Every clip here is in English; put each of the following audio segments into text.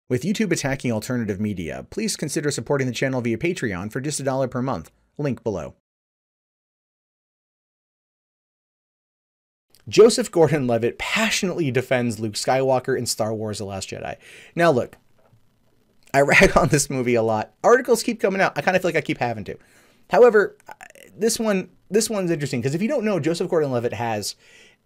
With YouTube attacking alternative media, please consider supporting the channel via Patreon for just $1 per month. Link below. Joseph Gordon-Levitt passionately defends Luke Skywalker in Star Wars: The Last Jedi. Now look, I rag on this movie a lot. Articles keep coming out. I kind of feel like I keep having to. However, this one's interesting because if you don't know, Joseph Gordon-Levitt has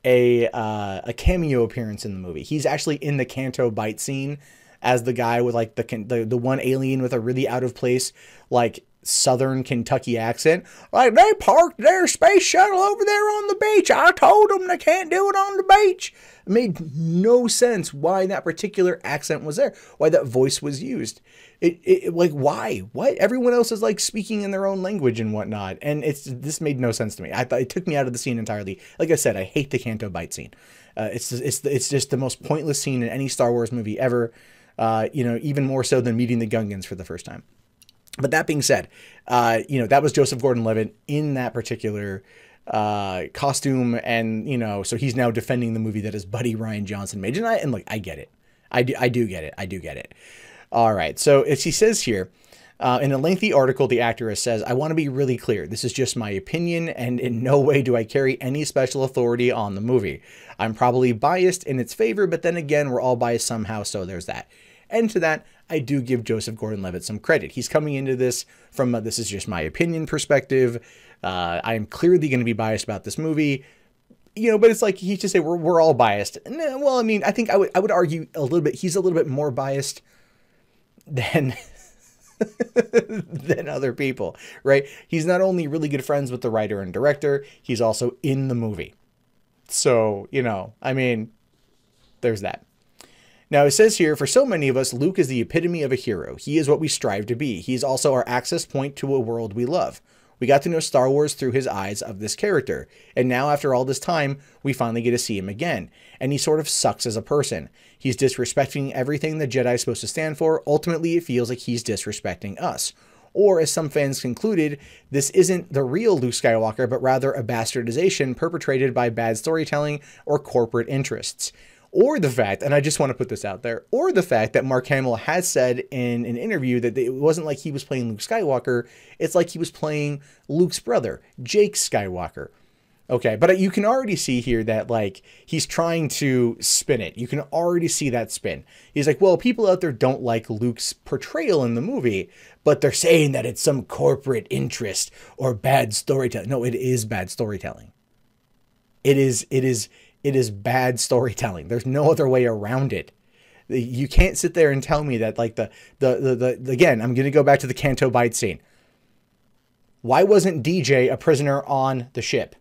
a cameo appearance in the movie. He's actually in the Canto Bight scene as the guy with like the one alien with a really out of place like Southern Kentucky accent. Like, they parked their space shuttle over there on the beach. I told them they can't do it on the beach. It made no sense why that particular accent was there, why that voice was used. It like, why? What? Everyone else is like speaking in their own language and whatnot. And this made no sense to me. I thought it took me out of the scene entirely. Like I said, I hate the Canto Bight scene. It's just the most pointless scene in any Star Wars movie ever. Even more so than meeting the Gungans for the first time. But that being said, that was Joseph Gordon-Levitt in that particular costume, and so he's now defending the movie that his buddy Rian Johnson made. And look, I get it. I do get it. All right. So as he says here, in a lengthy article, the actor says, "I want to be really clear. This is just my opinion, and in no way do I carry any special authority on the movie. I'm probably biased in its favor, but then again, we're all biased somehow, so there's that." And to that, I do give Joseph Gordon-Levitt some credit. He's coming into this from a, this is just my opinion perspective. I am clearly going to be biased about this movie, but it's like he just say we're all biased. And, well, I mean, I think I would argue a little bit. He's a little bit more biased than than other people, right? He's not only really good friends with the writer and director, he's also in the movie. So, I mean, there's that. Now, it says here, for so many of us, Luke is the epitome of a hero. He is what we strive to be. He's also our access point to a world we love. We got to know Star Wars through his eyes of this character. And now, after all this time, we finally get to see him again. And he sort of sucks as a person. He's disrespecting everything the Jedi is supposed to stand for. Ultimately, it feels like he's disrespecting us. Or, as some fans concluded, this isn't the real Luke Skywalker, but rather a bastardization perpetrated by bad storytelling or corporate interests. Or the fact, and I just want to put this out there, or the fact that Mark Hamill has said in an interview that it wasn't like he was playing Luke Skywalker, it's like he was playing Luke's brother, Jake Skywalker. Okay, but you can already see here that, like, he's trying to spin it. You can already see that spin. He's like, well, people out there don't like Luke's portrayal in the movie, but they're saying that it's some corporate interest or bad storytelling. No, it is bad storytelling. It is bad storytelling. There's no other way around it. You can't sit there and tell me that, like, again, I'm going to go back to the Canto Bight scene. Why wasn't DJ a prisoner on the ship?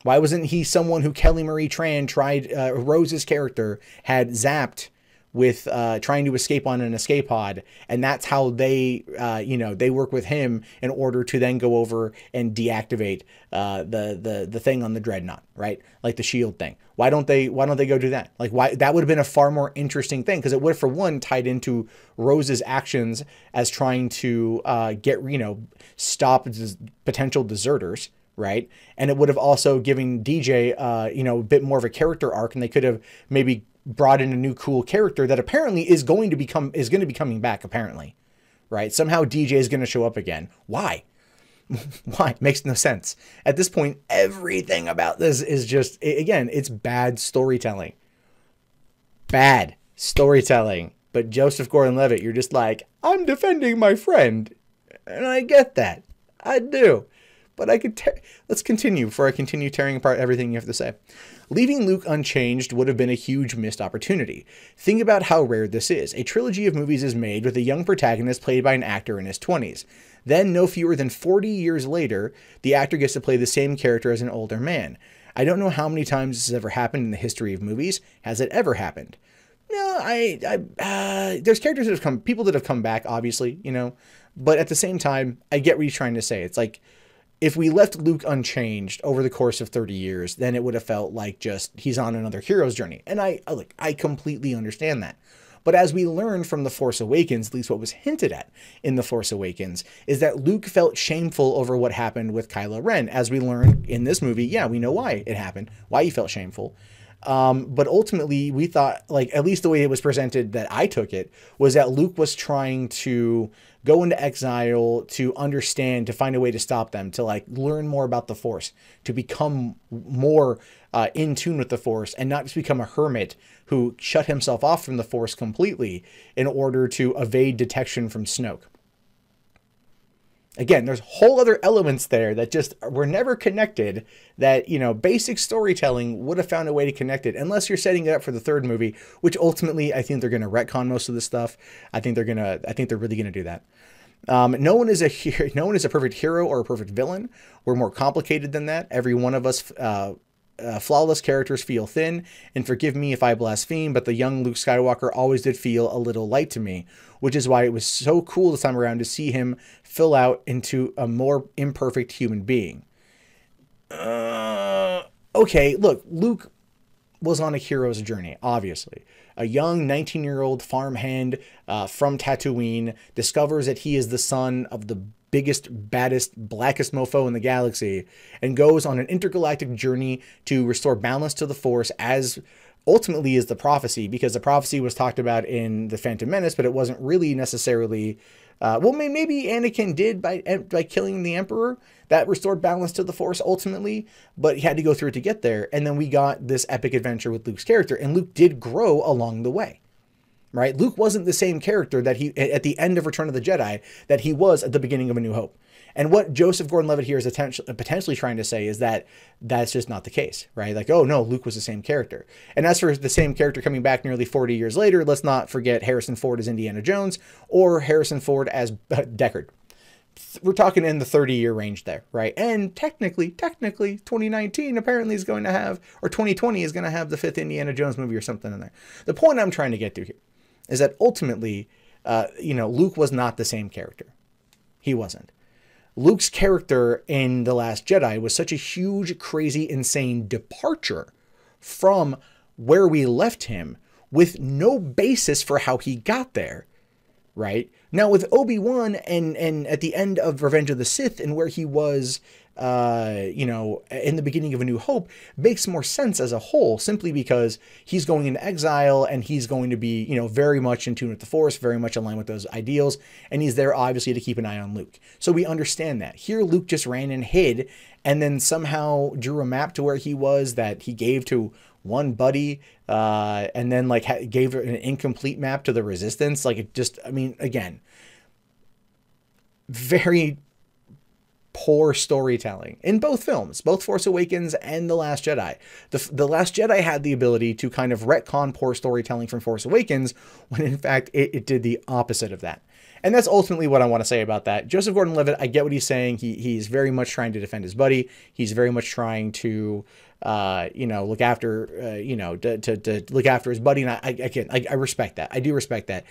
Why wasn't he someone who Kelly Marie Tran tried, Rose's character had zapped with trying to escape on an escape pod, and that's how they, they work with him in order to then go over and deactivate the thing on the dreadnought, right? Like the shield thing. Why don't they go do that? Like, why? That would have been a far more interesting thing, because it would have, for one, tied into Rose's actions as trying to stop potential deserters. Right. And it would have also given DJ, a bit more of a character arc, and they could have maybe brought in a new cool character that apparently is going to be coming back, apparently. Right. Somehow DJ is going to show up again. Why? Why? It makes no sense. At this point, everything about this is just, again, it's bad storytelling. Bad storytelling. But Joseph Gordon-Levitt, you're just like, I'm defending my friend. And I get that. I do. But let's continue before I continue tearing apart everything you have to say. Leaving Luke unchanged would have been a huge missed opportunity. Think about how rare this is. A trilogy of movies is made with a young protagonist played by an actor in his 20s. Then, no fewer than 40 years later, the actor gets to play the same character as an older man. I don't know how many times this has ever happened in the history of movies. Has it ever happened? No, there's characters that have come, people that have come back, obviously, but at the same time, I get what he's trying to say. It's like, if we left Luke unchanged over the course of 30 years, then it would have felt like just he's on another hero's journey. And I completely understand that. But as we learned from The Force Awakens, at least what was hinted at in The Force Awakens, is that Luke felt shameful over what happened with Kylo Ren. As we learned in this movie, yeah, we know why it happened, why he felt shameful. But ultimately, we thought, like, at least the way it was presented that I took it, was that Luke was trying to go into exile to understand, to find a way to stop them, to like learn more about the Force, to become more in tune with the Force, and not just become a hermit who shut himself off from the Force completely in order to evade detection from Snoke. Again, there's whole other elements there that just were never connected, that, you know, basic storytelling would have found a way to connect it, unless you're setting it up for the third movie, which ultimately I think they're going to retcon most of this stuff. I think they're really going to do that. No one is a perfect hero or a perfect villain. We're more complicated than that. Every one of us, flawless characters feel thin, and forgive me if I blaspheme, but the young Luke Skywalker always did feel a little light to me, which is why it was so cool this time around to see him fill out into a more imperfect human being. Okay, look, Luke was on a hero's journey, obviously. A young 19-year-old farmhand from Tatooine discovers that he is the son of the biggest, baddest, blackest mofo in the galaxy, and goes on an intergalactic journey to restore balance to the Force, as ultimately is the prophecy, because the prophecy was talked about in The Phantom Menace, but it wasn't really necessarily... well, maybe Anakin did by killing the Emperor. That restored balance to the Force ultimately, but he had to go through it to get there. And then we got this epic adventure with Luke's character, and Luke did grow along the way. Right? Luke wasn't the same character that he, at the end of Return of the Jedi, that he was at the beginning of A New Hope. And what Joseph Gordon-Levitt here is potentially trying to say is that that's just not the case, right? Like, oh no, Luke was the same character. And as for the same character coming back nearly 40 years later, let's not forget Harrison Ford as Indiana Jones, or Harrison Ford as Deckard. We're talking in the 30-year range there, right? And technically, 2019 apparently is going to have, or 2020 is going to have the 5th Indiana Jones movie or something in there. The point I'm trying to get to here is that ultimately, you know, Luke was not the same character. He wasn't. Luke's character in The Last Jedi was such a huge, crazy, insane departure from where we left him, with no basis for how he got there, right? Now with Obi-Wan and at the end of Revenge of the Sith, and where he was, you know, in the beginning of A New Hope, makes more sense as a whole, simply because he's going into exile, and he's going to be, you know, very much in tune with the Force, very much aligned with those ideals, and he's there obviously to keep an eye on Luke. So we understand that. Here Luke just ran and hid, and then somehow drew a map to where he was that he gave to one buddy, and then like gave an incomplete map to the Resistance. Like, it just, I mean, again, very poor storytelling in both films, both Force Awakens and The Last Jedi. The Last Jedi had the ability to kind of retcon poor storytelling from Force Awakens, when in fact it did the opposite of that. And that's ultimately what I want to say about that. Joseph Gordon-Levitt, I get what he's saying. He's very much trying to defend his buddy. He's very much trying to, you know, look after, you know, to look after his buddy. And I respect that. I do respect that.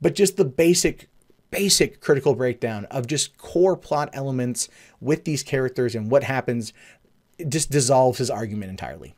But just the basic critical breakdown of just core plot elements with these characters and what happens just dissolves his argument entirely.